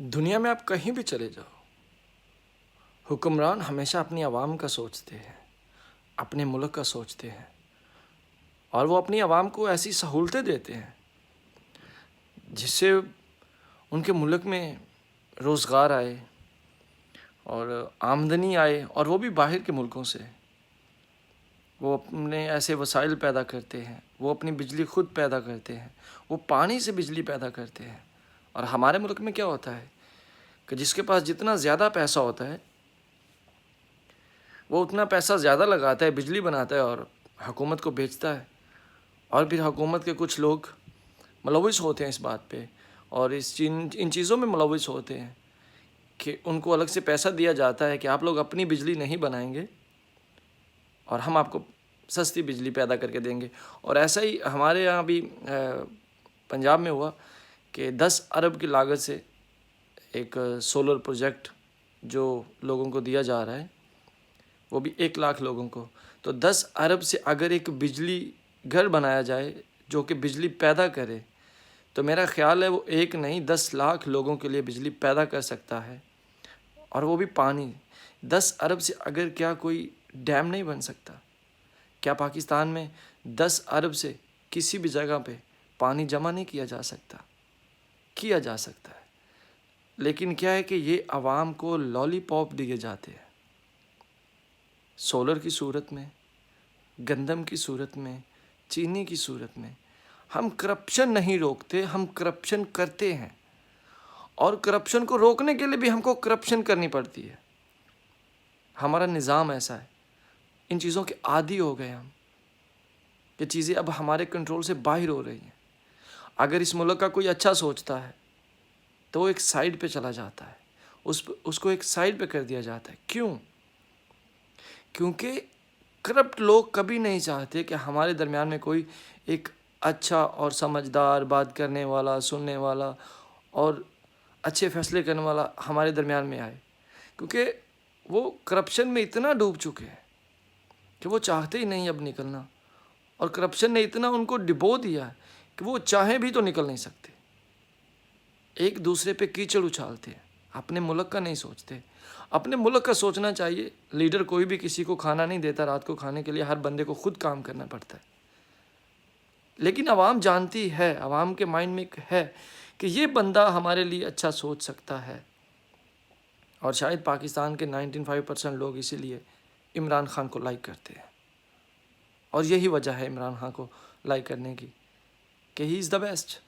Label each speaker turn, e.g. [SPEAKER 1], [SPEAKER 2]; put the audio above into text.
[SPEAKER 1] دنیا میں آپ کہیں بھی چلے جاؤ، حکمران ہمیشہ اپنی عوام کا سوچتے ہیں، اپنے ملک کا سوچتے ہیں، اور وہ اپنی عوام کو ایسی سہولتیں دیتے ہیں جس سے ان کے ملک میں روزگار آئے اور آمدنی آئے، اور وہ بھی باہر کے ملکوں سے۔ وہ اپنے ایسے وسائل پیدا کرتے ہیں، وہ اپنی بجلی خود پیدا کرتے ہیں، وہ پانی سے بجلی پیدا کرتے ہیں۔ اور ہمارے ملک میں کیا ہوتا ہے کہ جس کے پاس جتنا زیادہ پیسہ ہوتا ہے وہ اتنا پیسہ زیادہ لگاتا ہے، بجلی بناتا ہے اور حکومت کو بیچتا ہے، اور پھر حکومت کے کچھ لوگ ملوث ہوتے ہیں اس بات پہ، اور ان چیزوں میں ملوث ہوتے ہیں کہ ان کو الگ سے پیسہ دیا جاتا ہے کہ آپ لوگ اپنی بجلی نہیں بنائیں گے اور ہم آپ کو سستی بجلی پیدا کر کے دیں گے۔ اور ایسا ہی ہمارے یہاں بھی پنجاب میں ہوا کہ 10 ارب کی لاگت سے ایک سولر پروجیکٹ جو لوگوں کو دیا جا رہا ہے، وہ بھی 1 لاکھ لوگوں کو۔ تو 10 ارب سے اگر ایک بجلی گھر بنایا جائے جو کہ بجلی پیدا کرے، تو میرا خیال ہے وہ 1 نہیں 10 لاکھ لوگوں کے لیے بجلی پیدا کر سکتا ہے، اور وہ بھی پانی۔ 10 ارب سے اگر کیا کوئی ڈیم نہیں بن سکتا؟ کیا پاکستان میں 10 ارب سے کسی بھی جگہ پہ پانی جمع نہیں کیا جا سکتا؟ کیا جا سکتا ہے، لیکن کیا ہے کہ یہ عوام کو لالی پاپ دیے جاتے ہیں، سولر کی صورت میں، گندم کی صورت میں، چینی کی صورت میں۔ ہم کرپشن نہیں روکتے، ہم کرپشن کرتے ہیں، اور کرپشن کو روکنے کے لیے بھی ہم کو کرپشن کرنی پڑتی ہے۔ ہمارا نظام ایسا ہے، ان چیزوں کے عادی ہو گئے ہم، یہ چیزیں اب ہمارے کنٹرول سے باہر ہو رہی ہیں۔ اگر اس ملک کا کوئی اچھا سوچتا ہے تو وہ ایک سائڈ پہ چلا جاتا ہے، اس کو ایک سائڈ پہ کر دیا جاتا ہے۔ کیوں؟ کیونکہ کرپٹ لوگ کبھی نہیں چاہتے کہ ہمارے درمیان میں کوئی ایک اچھا اور سمجھدار، بات کرنے والا، سننے والا اور اچھے فیصلے کرنے والا ہمارے درمیان میں آئے، کیونکہ وہ کرپشن میں اتنا ڈوب چکے ہیں کہ وہ چاہتے ہی نہیں اب نکلنا، اور کرپشن نے اتنا ان کو ڈبو دیا ہے کہ وہ چاہیں بھی تو نکل نہیں سکتے۔ ایک دوسرے پہ کیچڑ اچھالتے ہیں، اپنے ملک کا نہیں سوچتے۔ اپنے ملک کا سوچنا چاہیے۔ لیڈر کوئی بھی کسی کو کھانا نہیں دیتا رات کو کھانے کے لیے، ہر بندے کو خود کام کرنا پڑتا ہے۔ لیکن عوام جانتی ہے، عوام کے مائنڈ میں ہے کہ یہ بندہ ہمارے لیے اچھا سوچ سکتا ہے، اور شاید پاکستان کے 95% لوگ اسی لیے عمران خان کو لائک کرتے ہیں، اور یہی وجہ ہے عمران خان کو لائک کرنے کی کہ ہی از دا بیسٹ۔